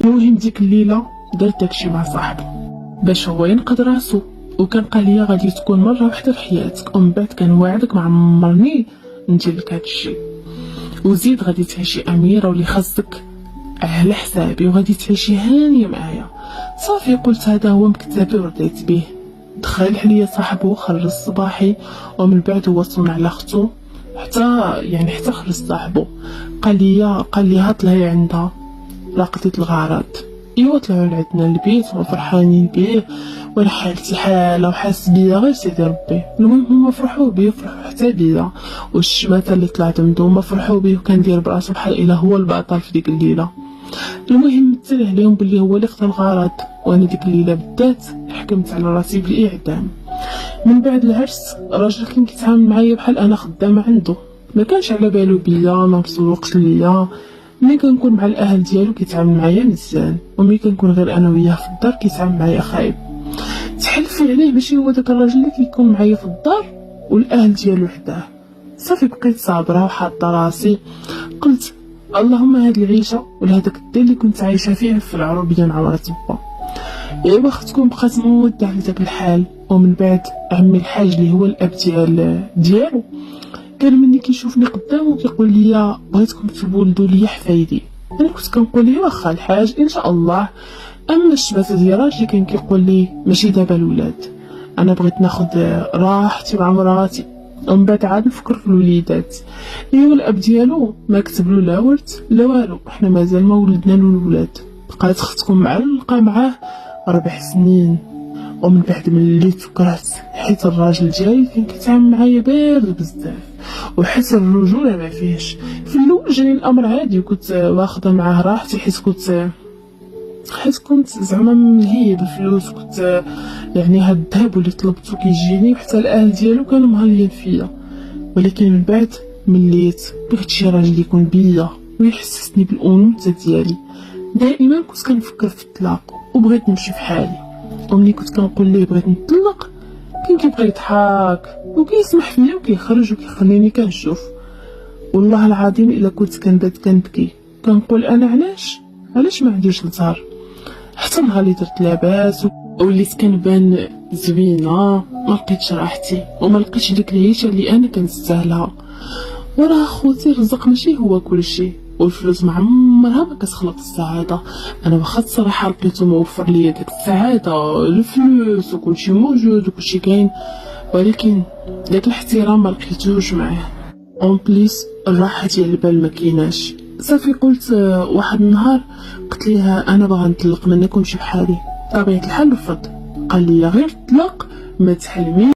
المهم ديك الليله درت داكشي مع صاحبي باش هو ينقذ راسو، وكان قال لي غادي تكون مره واحده في حياتك، ومن بعد كنواعدك ما عمرني ندير لك هادشي، وزيد غادي تعيشي اميره واللي خاصك على حسابي، وغادي تعيشي هانيه معايا. صافي قلت هذا هو مكتبي ورضيت به. دخل عليا صاحبو خرج الصباحي، ومن بعد هو صون على اختو حتى خرج صاحبو. قال لي ها طلعي عندها راه قضيت الغرض. ايوا طلعوا لعندنا البيت وفرحانين بيه، وانا حالتي حاله وحاس بيا غير سيدي ربي. المهم هما فرحوا بيه وفرحوا حتى بيا، والشماتة اللي طلعت مدومه فرحوا بيه، وكندير براسو بحال الا هو البطل في ديك الليله. المهم مثل عليهم بلي هو اللي خدا الغرض، وانا ديك الليله بالذات حكمت على راسي بالاعدام. من بعد العرس الراجل كان كيتعامل معايا بحال انا خدامه عنده، ما كانش على بالو بيا، ما مسوقش ليا. ملي كنكون مع الاهل ديالو كيتعامل معايا مزيان، وملي كنكون غير انا وياه في الدار كيتعامل معايا خايب. تحلفي عليه ماشي هو داك الراجل اللي كيكون معايا في الدار والاهل ديالو حداه. صافي بقيت صابره وحاطه راسي، قلت اللهم هاد العيشه ولا هداك الدار اللي كنت عايشه فيه في العروبيه مع مرات با. ايوا اختكم بقات موده على داك الحال. ومن بعد عمي الحاج اللي هو الاب ديالو كان مني كيشوفني قدامه كيقول لي بغيتكم تولدوا لي حفايدي. انا كنت كنقول ليه واخا الحاج ان شاء الله. اما الشبات ديال راجلي كان كيقول لي ماشي دابا الولاد، انا بغيت ناخذ راحتي مع مراتي ومن بعد عاد نفكر في الوليدات. ايوا الاب ديالو ما كتب له لا ورث لا والو، حنا مازال ما ولدنا له الولاد. بقات اختكم معلقه معاه 4 سنين. ومن بعد ملي تفكرت حيت الراجل ديالي كان كيتعامل معايا بارد بزاف، وحس الرجوله ما فيهش. في الاول جاني الامر عادي، وكنت واخده معاه راحتي حيت كنت زعما ملهيه بالفلوس، كنت يعني هاد الذهب اللي طلبتو كيجيني، وحتى الاهل ديالو كانوا مهاليين فيا. ولكن من بعد مليت بغيت شي راجل يكون بيا ويحسسني بالانوثه ديالي. دائما كنت كنفكر في الطلاق وبغيت نمشي في حالي، وملي كنت كنقول ليه بغيت نطلق كان كيبقى يضحك وكيسمح فيا وكيخرج وكيخليني كنشوف. والله العظيم الا كنت كنبات كنبكي كنقول انا علاش ما عنديش الزهر. حتى نهار اللي درت لاباس وليت كنبان زوينه ما لقيتش راحتي وما لقيتش ديك العيشه اللي انا كنستاهلها. وراه خوتي الرزق ماشي هو كلشي، والفلوس ما عمرها ما كتخلق السعاده. انا واخا الصراحه لقيتو موفر ليا ديك السعاده، الفلوس وكلشي موجود وكلشي كاين، ولكن داك الاحترام ما لقيتوش معاه. اون بليس الراحه ديال البال ما كايناش. صافي قلت واحد النهار قلت ليها انا باغا نطلق منك ونمشي بحالي. طبيعه الحال رفض، قال لي غير طلق ما تحلمي.